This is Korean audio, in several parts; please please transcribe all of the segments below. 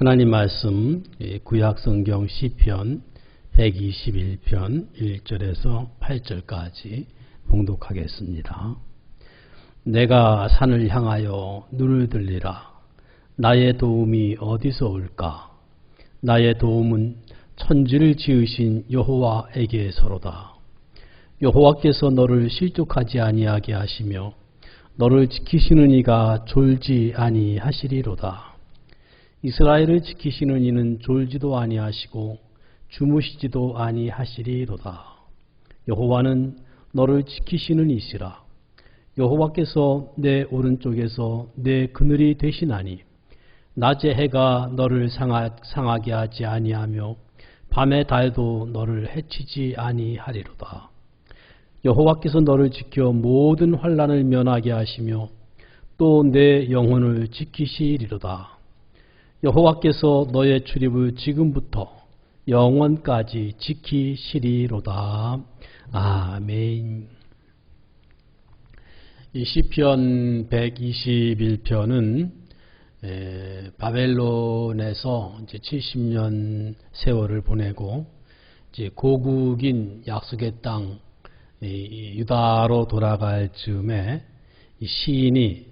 하나님 말씀 구약성경 시편 121편 1절에서 8절까지 봉독하겠습니다. 내가 산을 향하여 눈을 들리라. 나의 도움이 어디서 올까? 나의 도움은 천지를 지으신 여호와에게서로다. 여호와께서 너를 실족하지 아니하게 하시며 너를 지키시는 이가 졸지 아니하시리로다. 이스라엘을 지키시는 이는 졸지도 아니하시고 주무시지도 아니하시리로다. 여호와는 너를 지키시는 이시라. 여호와께서 내 오른쪽에서 내 그늘이 되시나니 낮에 해가 너를 상하게 하지 아니하며 밤의 달도 너를 해치지 아니하리로다. 여호와께서 너를 지켜 모든 환난을 면하게 하시며 또 내 영혼을 지키시리로다. 여호와께서 너의 출입을 지금부터 영원까지 지키시리로다. 아멘. 이 시편 121편은 바벨론에서 이제 70년 세월을 보내고 이제 고국인 약속의 땅 유다로 돌아갈 즈음에 이 시인이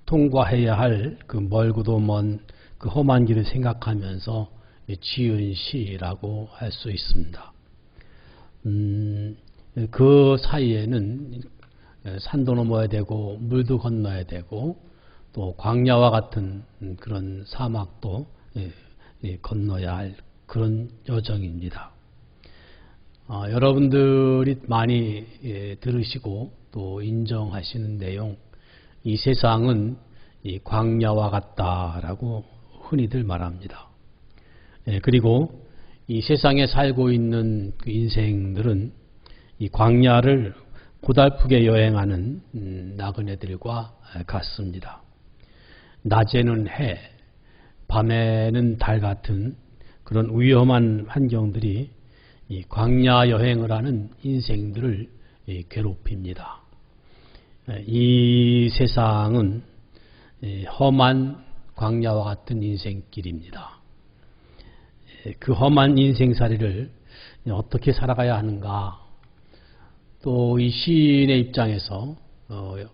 통과해야 할 그 멀고도 먼 그 험한 길을 생각하면서 지은 시라고 할 수 있습니다. 그 사이에는 산도 넘어야 되고 물도 건너야 되고 또 광야와 같은 그런 사막도 건너야 할 그런 여정입니다. 여러분들이 많이 들으시고 또 인정하시는 내용, 이 세상은 이 광야와 같다라고 흔히들 말합니다. 그리고 이 세상에 살고 있는 그 인생들은 이 광야를 고달프게 여행하는 나그네들과 같습니다. 낮에는 해, 밤에는 달 같은 그런 위험한 환경들이 이 광야 여행을 하는 인생들을 괴롭힙니다. 이 세상은 험한 광야와 같은 인생길입니다. 그 험한 인생살이를 어떻게 살아가야 하는가? 또 이 시인의 입장에서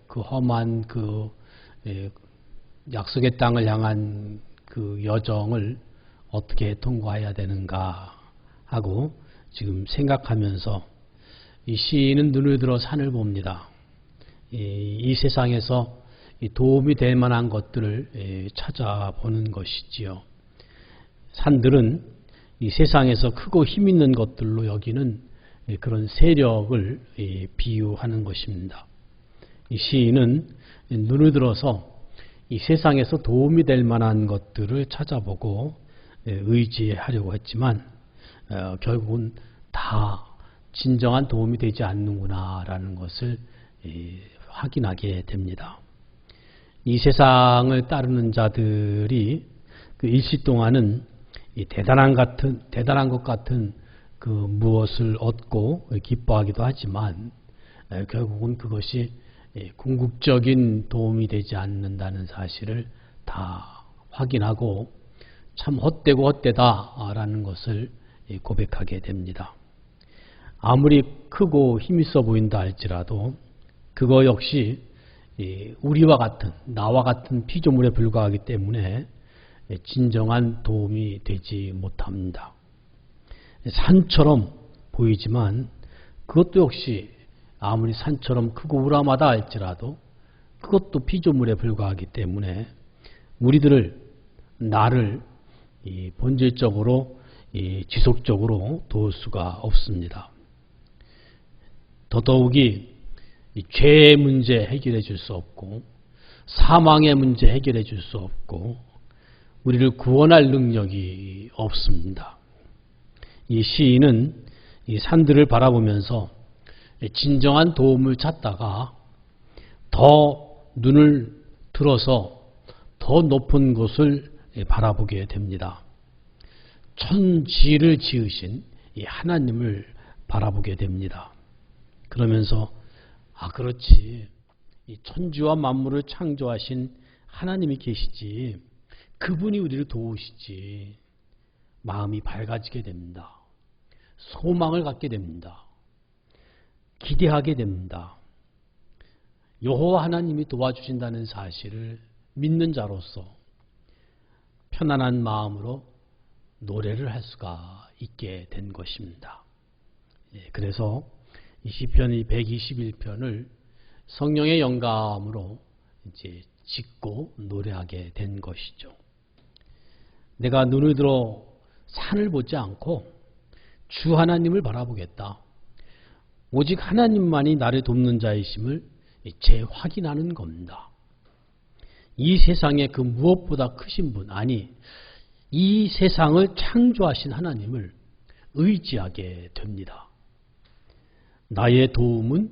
그 험한 그 약속의 땅을 향한 그 여정을 어떻게 통과해야 되는가 하고 지금 생각하면서 이 시인은 눈을 들어 산을 봅니다. 이 세상에서 도움이 될 만한 것들을 찾아보는 것이지요. 산들은 이 세상에서 크고 힘 있는 것들로 여기는 그런 세력을 비유하는 것입니다. 이 시인은 눈을 들어서 이 세상에서 도움이 될 만한 것들을 찾아보고 의지하려고 했지만 결국은 다 진정한 도움이 되지 않는구나라는 것을 확인하게 됩니다. 이 세상을 따르는 자들이 그 일시 동안은 대단한 것 같은 그 무엇을 얻고 기뻐하기도 하지만 결국은 그것이 궁극적인 도움이 되지 않는다는 사실을 다 확인하고 참 헛되고 헛되다라는 것을 고백하게 됩니다. 아무리 크고 힘있어 보인다 할지라도 그거 역시 우리와 같은, 나와 같은 피조물에 불과하기 때문에 진정한 도움이 되지 못합니다. 산처럼 보이지만 그것도 역시 아무리 산처럼 크고 우람하다 할지라도 그것도 피조물에 불과하기 때문에 나를 본질적으로 지속적으로 도울 수가 없습니다. 더더욱이 죄의 문제 해결해 줄 수 없고 사망의 문제 해결해 줄 수 없고 우리를 구원할 능력이 없습니다. 이 시인은 이 산들을 바라보면서 진정한 도움을 찾다가 더 눈을 들어서 더 높은 곳을 바라보게 됩니다. 천지를 지으신 이 하나님을 바라보게 됩니다. 그러면서 그렇지. 이 천지와 만물을 창조하신 하나님이 계시지. 그분이 우리를 도우시지 마음이 밝아지게 됩니다. 소망을 갖게 됩니다. 기대하게 됩니다. 여호와 하나님이 도와주신다는 사실을 믿는 자로서 편안한 마음으로 노래를 할 수가 있게 된 것입니다. 그래서 이 시편 121편을 성령의 영감으로 이제 짓고 노래하게 된 것이죠. 내가 눈을 들어 산을 보지 않고 주 하나님을 바라보겠다. 오직 하나님만이 나를 돕는 자이심을 재확인하는 겁니다. 이 세상에 그 무엇보다 크신 분, 아니 이 세상을 창조하신 하나님을 의지하게 됩니다. 나의 도움은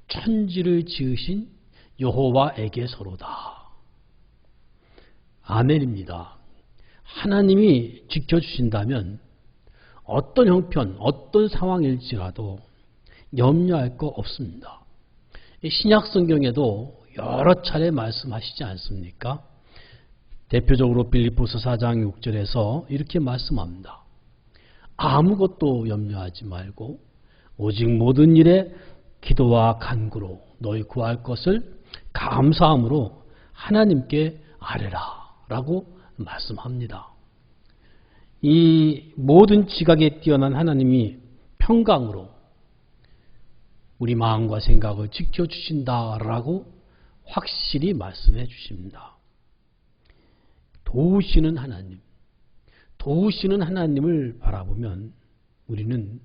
천지를 지으신 여호와에게서로다. 아멘입니다. 하나님이 지켜주신다면 어떤 형편, 어떤 상황일지라도 염려할 거 없습니다. 신약 성경에도 여러 차례 말씀하시지 않습니까? 대표적으로 빌립보서 4장 6절에서 이렇게 말씀합니다. 아무것도 염려하지 말고 오직 모든 일에 기도와 간구로 너희 구할 것을 감사함으로 하나님께 아뢰라 라고 말씀합니다. 이 모든 지각에 뛰어난 하나님이 평강으로 우리 마음과 생각을 지켜주신다라고 확실히 말씀해 주십니다. 도우시는 하나님, 도우시는 하나님을 바라보면 우리는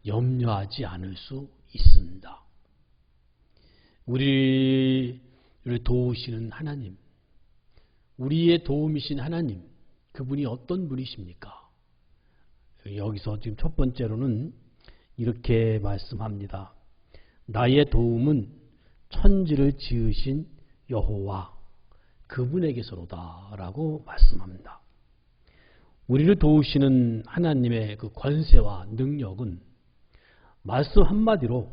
염려하지 않을 수 있습니다. 우리를 도우시는 하나님, 우리의 도움이신 하나님, 그분이 어떤 분이십니까? 여기서 지금 첫 번째로는 이렇게 말씀합니다. 나의 도움은 천지를 지으신 여호와 그분에게서로다 라고 말씀합니다. 우리를 도우시는 하나님의 그 권세와 능력은 말씀 한마디로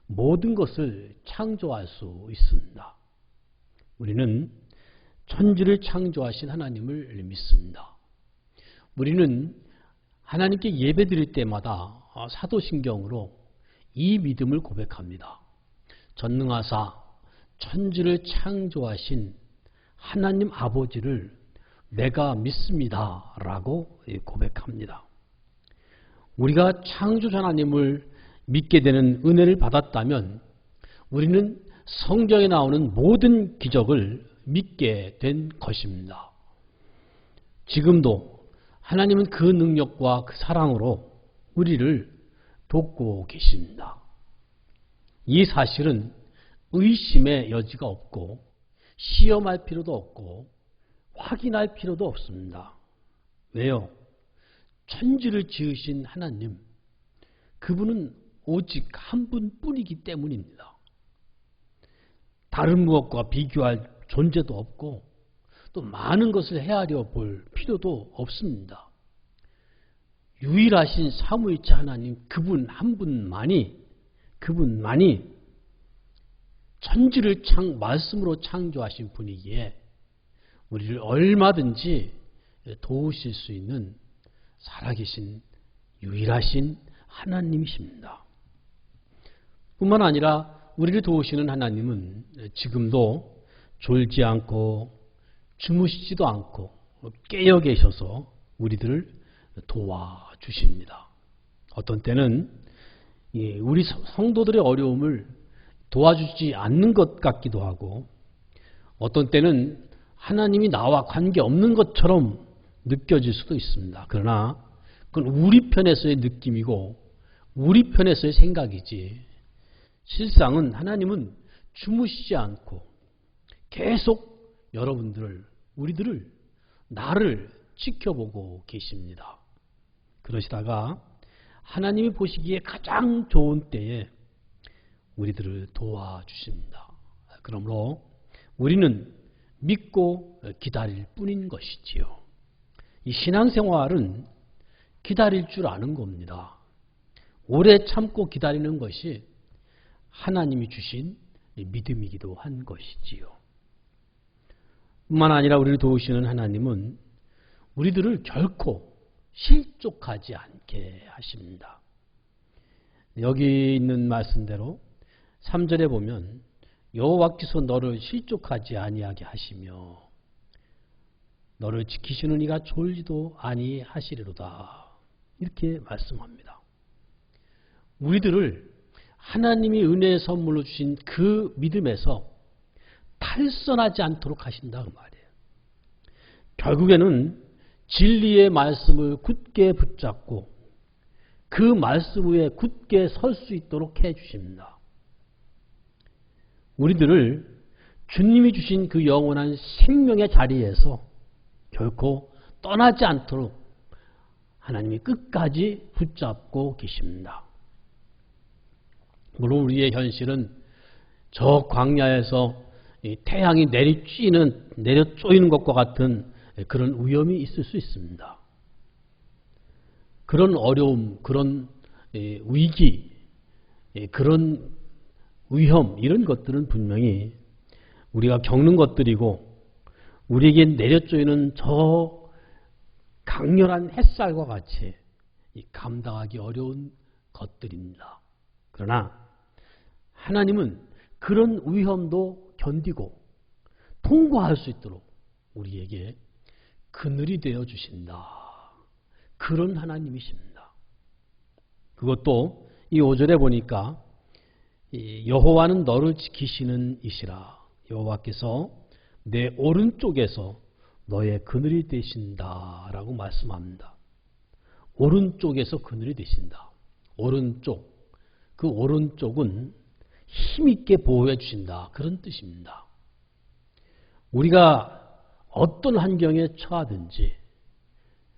모든 것을 창조할 수 있습니다. 우리는 천지를 창조하신 하나님을 믿습니다. 우리는 하나님께 예배드릴 때마다 사도신경으로 이 믿음을 고백합니다. 전능하사 천지를 창조하신 하나님 아버지를 내가 믿습니다 라고 고백합니다. 우리가 창조자 하나님을 믿게 되는 은혜를 받았다면 우리는 성경에 나오는 모든 기적을 믿게 된 것입니다. 지금도 하나님은 그 능력과 그 사랑으로 우리를 돕고 계십니다. 이 사실은 의심의 여지가 없고 시험할 필요도 없고 확인할 필요도 없습니다. 왜요? 천지를 지으신 하나님, 그분은 오직 한 분뿐이기 때문입니다. 다른 무엇과 비교할 존재도 없고 또 많은 것을 헤아려 볼 필요도 없습니다. 유일하신 삼위일체 하나님, 그분 한 분만이 천지를 말씀으로 창조하신 분이기에 우리를 얼마든지 도우실 수 있는 살아계신 유일하신 하나님이십니다. 뿐만 아니라 우리를 도우시는 하나님은 지금도 졸지 않고 주무시지도 않고 깨어 계셔서 우리들을 도와주십니다. 어떤 때는 우리 성도들의 어려움을 도와주지 않는 것 같기도 하고 어떤 때는 하나님이 나와 관계없는 것처럼 느껴질 수도 있습니다. 그러나 그건 우리 편에서의 느낌이고 우리 편에서의 생각이지 실상은 하나님은 주무시지 않고 계속 여러분들을, 우리들을, 나를 지켜보고 계십니다. 그러시다가 하나님이 보시기에 가장 좋은 때에 우리들을 도와주십니다. 그러므로 우리는 믿고 기다릴 뿐인 것이지요. 이 신앙생활은 기다릴 줄 아는 겁니다. 오래 참고 기다리는 것이 하나님이 주신 믿음이기도 한 것이지요. 뿐만 아니라 우리를 도우시는 하나님은 우리들을 결코 실족하지 않게 하십니다. 여기 있는 말씀대로 3절에 보면 여호와께서 너를 실족하지 아니하게 하시며 너를 지키시는 이가 졸지도 아니하시리로다. 이렇게 말씀합니다. 우리들을 하나님이 은혜의 선물로 주신 그 믿음에서 탈선하지 않도록 하신다 그 말이에요. 결국에는 진리의 말씀을 굳게 붙잡고 그 말씀 위에 굳게 설 수 있도록 해 주십니다. 우리들을 주님이 주신 그 영원한 생명의 자리에서 결코 떠나지 않도록 하나님이 끝까지 붙잡고 계십니다. 물론 우리의 현실은 저 광야에서 태양이 내려 쪼이는 것과 같은 그런 위험이 있을 수 있습니다. 그런 어려움, 그런 위기, 그런 위험 이런 것들은 분명히 우리가 겪는 것들이고 우리에게 내려쪼이는 저 강렬한 햇살과 같이 감당하기 어려운 것들입니다. 그러나 하나님은 그런 위험도 견디고 통과할 수 있도록 우리에게 그늘이 되어 주신다. 그런 하나님이십니다. 그것도 이 5절에 보니까 여호와는 너를 지키시는 이시라. 여호와께서 내 오른쪽에서 너의 그늘이 되신다라고 말씀합니다. 오른쪽에서 그늘이 되신다. 오른쪽. 그 오른쪽은 힘있게 보호해 주신다. 그런 뜻입니다. 우리가 어떤 환경에 처하든지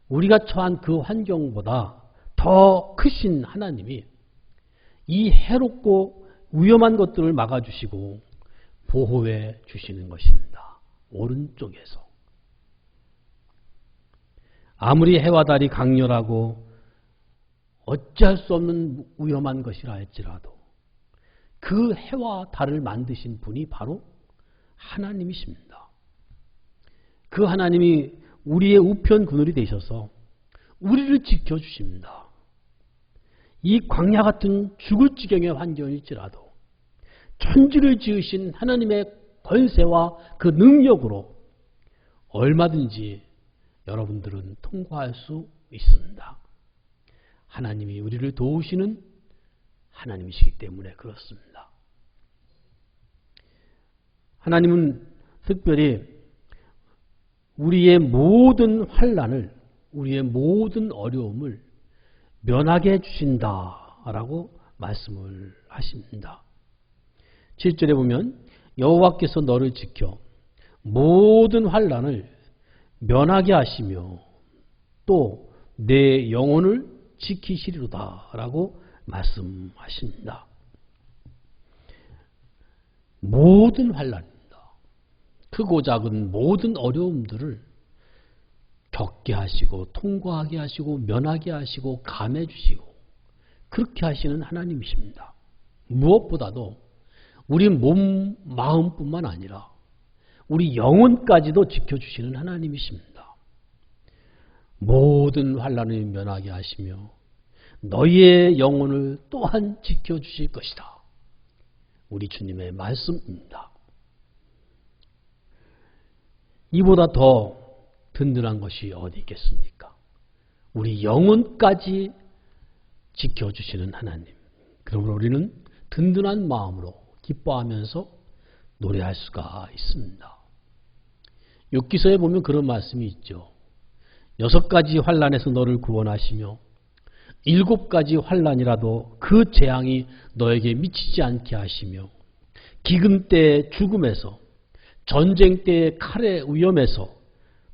우리가 처한 그 환경보다 더 크신 하나님이 이 해롭고 위험한 것들을 막아주시고 보호해 주시는 것입니다. 오른쪽에서. 아무리 해와 달이 강렬하고 어찌할 수 없는 위험한 것이라 할지라도 그 해와 달을 만드신 분이 바로 하나님이십니다. 그 하나님이 우리의 우편 그늘이 되셔서 우리를 지켜주십니다. 이 광야 같은 죽을 지경의 환경일지라도 천지를 지으신 하나님의 권세와 그 능력으로 얼마든지 여러분들은 통과할 수 있습니다. 하나님이 우리를 도우시는 하나님이시기 때문에 그렇습니다. 하나님은 특별히 우리의 모든 환난을, 우리의 모든 어려움을 면하게 해주신다라고 말씀을 하십니다. 7절에 보면 여호와께서 너를 지켜 모든 환난을 면하게 하시며 또 내 영혼을 지키시리로다라고 말씀하십니다. 모든 환난입니다. 크고 작은 모든 어려움들을 겪게 하시고 통과하게 하시고 면하게 하시고 감해 주시고 그렇게 하시는 하나님이십니다. 무엇보다도 우리 몸, 마음뿐만 아니라 우리 영혼까지도 지켜주시는 하나님이십니다. 모든 환난을 면하게 하시며 너희의 영혼을 또한 지켜주실 것이다. 우리 주님의 말씀입니다. 이보다 더 든든한 것이 어디 있겠습니까? 우리 영혼까지 지켜주시는 하나님. 그러므로 우리는 든든한 마음으로 기뻐하면서 노래할 수가 있습니다. 욥기서에 보면 그런 말씀이 있죠. 6가지 환난에서 너를 구원하시며 7가지 환난이라도 그 재앙이 너에게 미치지 않게 하시며 기근 때의 죽음에서 전쟁 때의 칼의 위험에서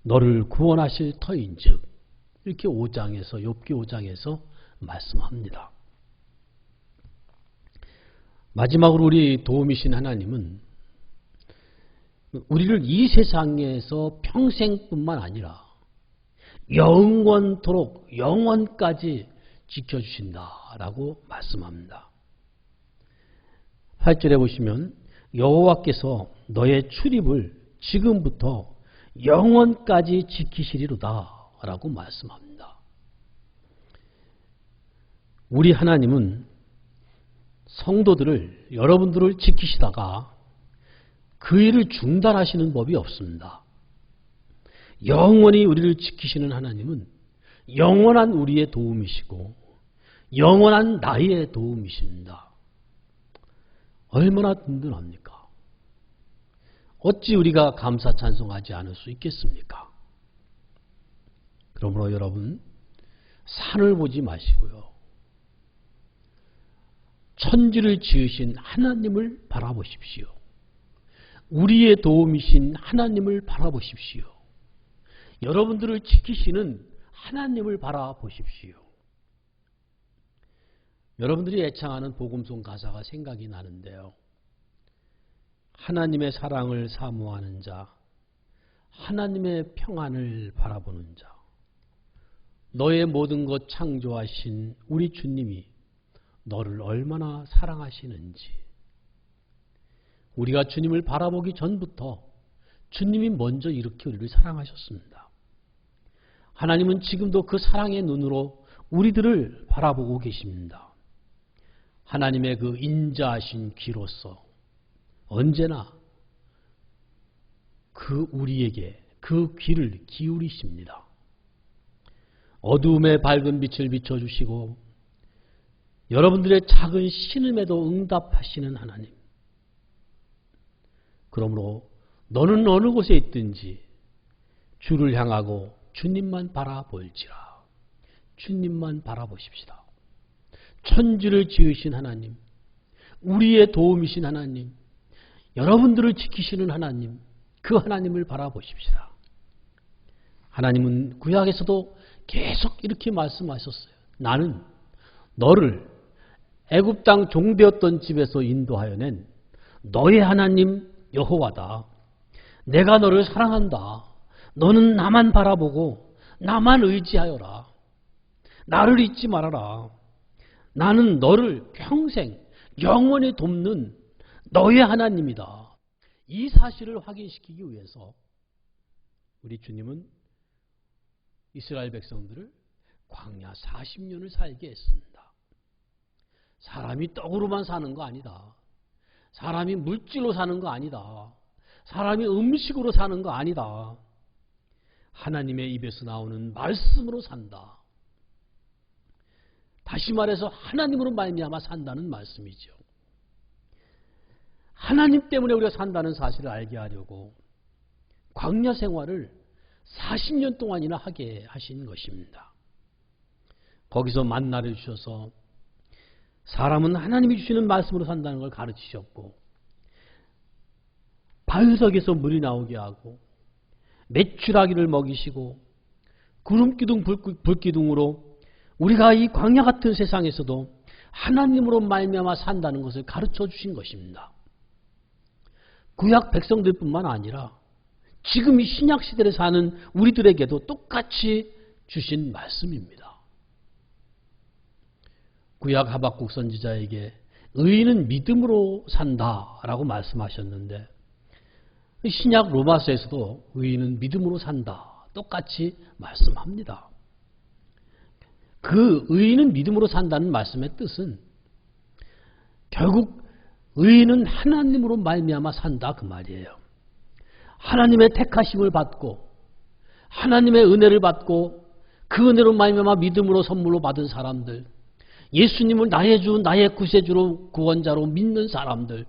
너를 구원하실 터인즉 이렇게 5장에서 욥기 5장에서 말씀합니다. 마지막으로 우리 도움이신 하나님은 우리를 이 세상에서 평생뿐만 아니라 영원토록 영원까지 지켜주신다라고 말씀합니다. 8절에 보시면 여호와께서 너의 출입을 지금부터 영원까지 지키시리로다 라고 말씀합니다. 우리 하나님은 성도들을, 여러분들을 지키시다가 그 일을 중단하시는 법이 없습니다. 영원히 우리를 지키시는 하나님은 영원한 우리의 도움이시고 영원한 나의 도움이십니다. 얼마나 든든합니까? 어찌 우리가 감사 찬송하지 않을 수 있겠습니까? 그러므로 여러분, 산을 보지 마시고요. 천지를 지으신 하나님을 바라보십시오. 우리의 도움이신 하나님을 바라보십시오. 여러분들을 지키시는 하나님을 바라보십시오. 여러분들이 애창하는 복음송 가사가 생각이 나는데요. 하나님의 사랑을 사모하는 자, 하나님의 평안을 바라보는 자, 너의 모든 것 창조하신 우리 주님이 너를 얼마나 사랑하시는지. 우리가 주님을 바라보기 전부터 주님이 먼저 이렇게 우리를 사랑하셨습니다. 하나님은 지금도 그 사랑의 눈으로 우리들을 바라보고 계십니다. 하나님의 그 인자하신 귀로서 언제나 우리에게 그 귀를 기울이십니다. 어두움에 밝은 빛을 비춰주시고 여러분들의 작은 신음에도 응답하시는 하나님. 그러므로 너는 어느 곳에 있든지 주를 향하고 주님만 바라볼지라. 주님만 바라보십시다. 천지를 지으신 하나님, 우리의 도움이신 하나님, 여러분들을 지키시는 하나님, 그 하나님을 바라보십시다. 하나님은 구약에서도 계속 이렇게 말씀하셨어요. 나는 너를 애굽 땅 종되었던 집에서 인도하여 낸 너의 하나님 여호와다. 내가 너를 사랑한다. 너는 나만 바라보고 나만 의지하여라. 나를 잊지 말아라. 나는 너를 평생 영원히 돕는 너의 하나님이다. 이 사실을 확인시키기 위해서 우리 주님은 이스라엘 백성들을 광야 40년을 살게 했습니다. 사람이 떡으로만 사는 거 아니다. 사람이 물질로 사는 거 아니다. 사람이 음식으로 사는 거 아니다. 하나님의 입에서 나오는 말씀으로 산다. 다시 말해서 하나님으로 말미암아 산다는 말씀이죠. 하나님 때문에 우리가 산다는 사실을 알게 하려고 광야 생활을 40년 동안이나 하게 하신 것입니다. 거기서 만나를 주셔서 사람은 하나님이 주시는 말씀으로 산다는 걸 가르치셨고, 바위석에서 물이 나오게 하고 메추라기를 먹이시고 구름기둥 불기둥으로 우리가 이 광야 같은 세상에서도 하나님으로 말미암아 산다는 것을 가르쳐 주신 것입니다. 구약 백성들뿐만 아니라 지금 이 신약 시대를 사는 우리들에게도 똑같이 주신 말씀입니다. 구약 하박국 선지자에게 의인은 믿음으로 산다라고 말씀하셨는데, 신약 로마서에서도 의인은 믿음으로 산다 똑같이 말씀합니다. 그 의인은 믿음으로 산다는 말씀의 뜻은 결국 의인은 하나님으로 말미암아 산다 그 말이에요. 하나님의 택하심을 받고 하나님의 은혜를 받고 그 은혜로 말미암아 믿음으로 선물로 받은 사람들, 예수님을 나의 주, 나의 구세주로 구원자로 믿는 사람들,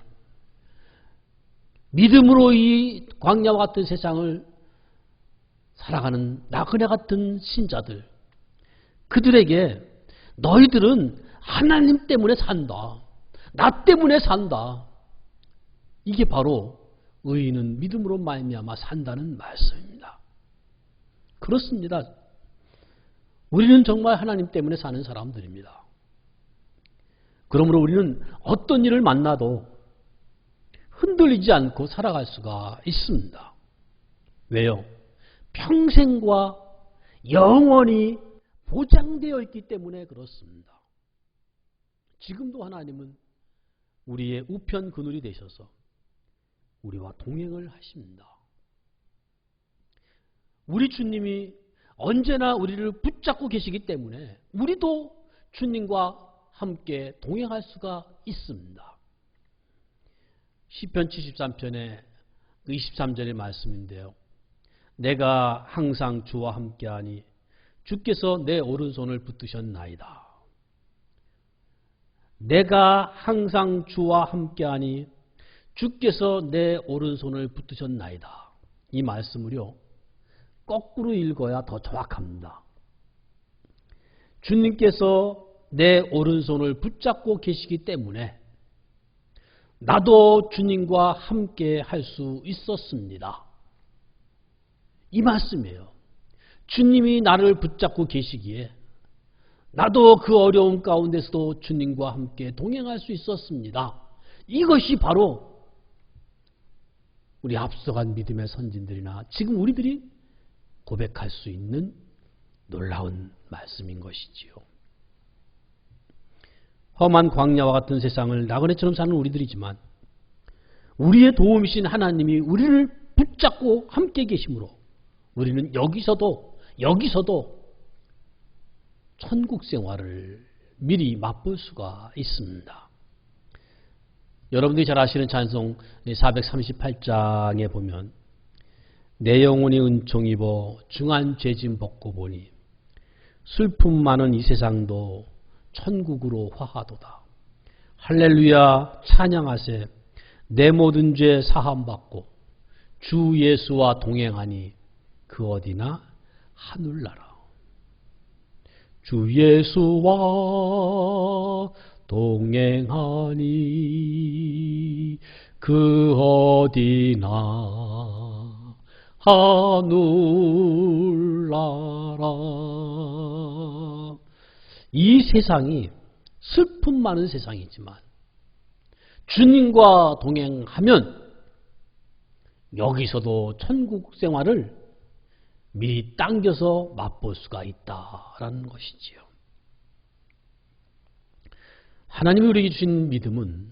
믿음으로 이 광야와 같은 세상을 살아가는 나그네 같은 신자들, 그들에게 너희들은 하나님 때문에 산다. 나 때문에 산다. 이게 바로 의인은 믿음으로 말미암아 산다는 말씀입니다. 그렇습니다. 우리는 정말 하나님 때문에 사는 사람들입니다. 그러므로 우리는 어떤 일을 만나도 흔들리지 않고 살아갈 수가 있습니다. 왜요? 평생과 영원히 보장되어 있기 때문에 그렇습니다. 지금도 하나님은 우리의 우편 그늘이 되셔서 우리와 동행을 하십니다. 우리 주님이 언제나 우리를 붙잡고 계시기 때문에 우리도 주님과 함께 동행할 수가 있습니다. 시편 73편의 23절의 말씀인데요. 내가 항상 주와 함께하니 주께서 내 오른손을 붙드셨나이다. 내가 항상 주와 함께하니 주께서 내 오른손을 붙드셨나이다. 이 말씀을요, 거꾸로 읽어야 더 정확합니다. 주님께서 내 오른손을 붙잡고 계시기 때문에 나도 주님과 함께 할 수 있었습니다. 이 말씀이에요. 주님이 나를 붙잡고 계시기에 나도 그 어려움 가운데서도 주님과 함께 동행할 수 있었습니다. 이것이 바로 우리 앞서간 믿음의 선진들이나 지금 우리들이 고백할 수 있는 놀라운 말씀인 것이지요. 험한 광야와 같은 세상을 나그네처럼 사는 우리들이지만 우리의 도움이신 하나님이 우리를 붙잡고 함께 계심으로 우리는 여기서도 천국 생활을 미리 맛볼 수가 있습니다. 여러분들이 잘 아시는 찬송 438장에 보면 내 영혼이 은총 입어 중한 죄짐 벗고 보니 슬픔 많은 이 세상도 천국으로 화하도다. 할렐루야 찬양하세. 내 모든 죄 사함받고 주 예수와 동행하니 그 어디나 하늘나라. 주 예수와 동행하니 그 어디나 하늘나라. 이 세상이 슬픔 많은 세상이지만 주님과 동행하면 여기서도 천국 생활을 미리 당겨서 맛볼 수가 있다라는 것이지요. 하나님이 우리에게 주신 믿음은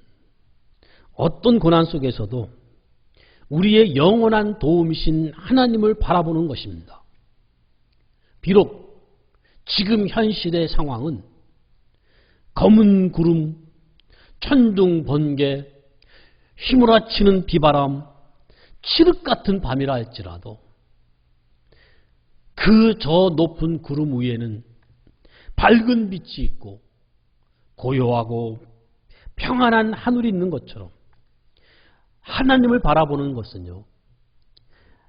어떤 고난 속에서도 우리의 영원한 도움이신 하나님을 바라보는 것입니다. 비록 지금 현실의 상황은 검은 구름, 천둥 번개, 휘몰아치는 비바람, 칠흑 같은 밤이라 할지라도 그 저 높은 구름 위에는 밝은 빛이 있고 고요하고 평안한 하늘이 있는 것처럼 하나님을 바라보는 것은요,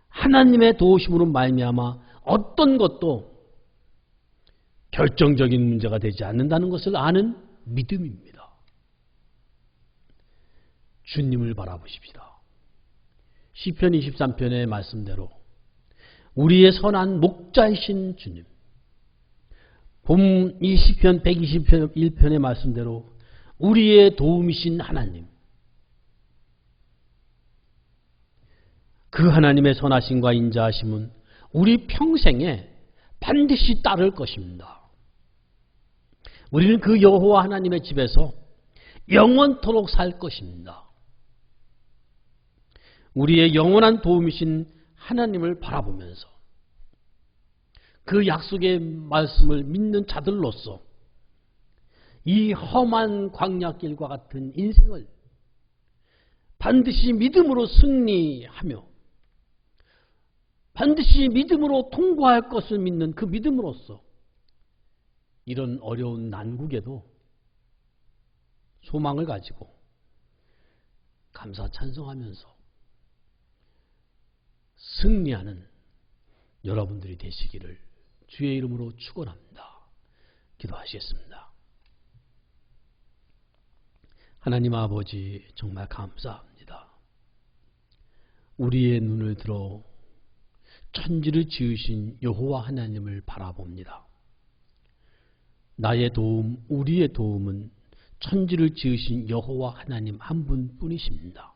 하나님의 도우심으로 말미암아 어떤 것도 결정적인 문제가 되지 않는다는 것을 아는 믿음입니다. 주님을 바라보십시다. 시편 23편의 말씀대로 우리의 선한 목자이신 주님, 본 이 시편 121편의 말씀대로 우리의 도움이신 하나님, 그 하나님의 선하심과 인자하심은 우리 평생에 반드시 따를 것입니다. 우리는 그 여호와 하나님의 집에서 영원토록 살 것입니다. 우리의 영원한 도움이신 하나님을 바라보면서 그 약속의 말씀을 믿는 자들로서 이 험한 광야길과 같은 인생을 반드시 믿음으로 승리하며 반드시 믿음으로 통과할 것을 믿는 그 믿음으로써 이런 어려운 난국에도 소망을 가지고 감사 찬송하면서 승리하는 여러분들이 되시기를 주의 이름으로 축원합니다. 기도하시겠습니다. 하나님 아버지, 정말 감사합니다. 우리의 눈을 들어 천지를 지으신 여호와 하나님을 바라봅니다. 나의 도움, 우리의 도움은 천지를 지으신 여호와 하나님 한 분뿐이십니다.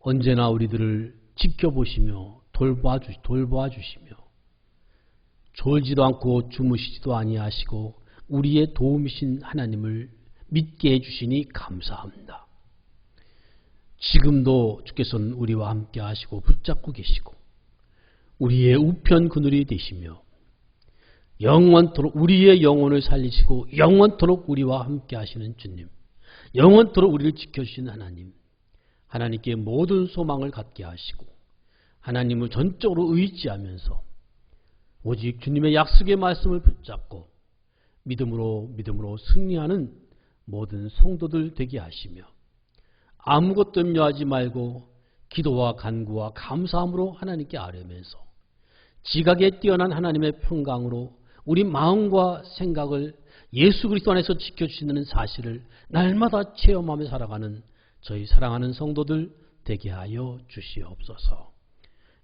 언제나 우리들을 지켜보시며 돌보아 주시며 졸지도 않고 주무시지도 아니하시고 우리의 도움이신 하나님을 믿게 해주시니 감사합니다. 지금도 주께서는 우리와 함께 하시고 붙잡고 계시고 우리의 우편 그늘이 되시며 영원토록 우리의 영혼을 살리시고 영원토록 우리와 함께 하시는 주님, 영원토록 우리를 지켜주시는 하나님, 하나님께 모든 소망을 갖게 하시고 하나님을 전적으로 의지하면서 오직 주님의 약속의 말씀을 붙잡고 믿음으로 승리하는 모든 성도들 되게 하시며 아무것도 염려하지 말고 기도와 간구와 감사함으로 하나님께 아뢰면서 지각에 뛰어난 하나님의 평강으로 우리 마음과 생각을 예수 그리스도 안에서 지켜주시는 사실을 날마다 체험하며 살아가는 저희 사랑하는 성도들 되게 하여 주시옵소서.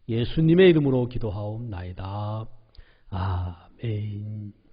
예수님의 이름으로 기도하옵나이다. 아멘.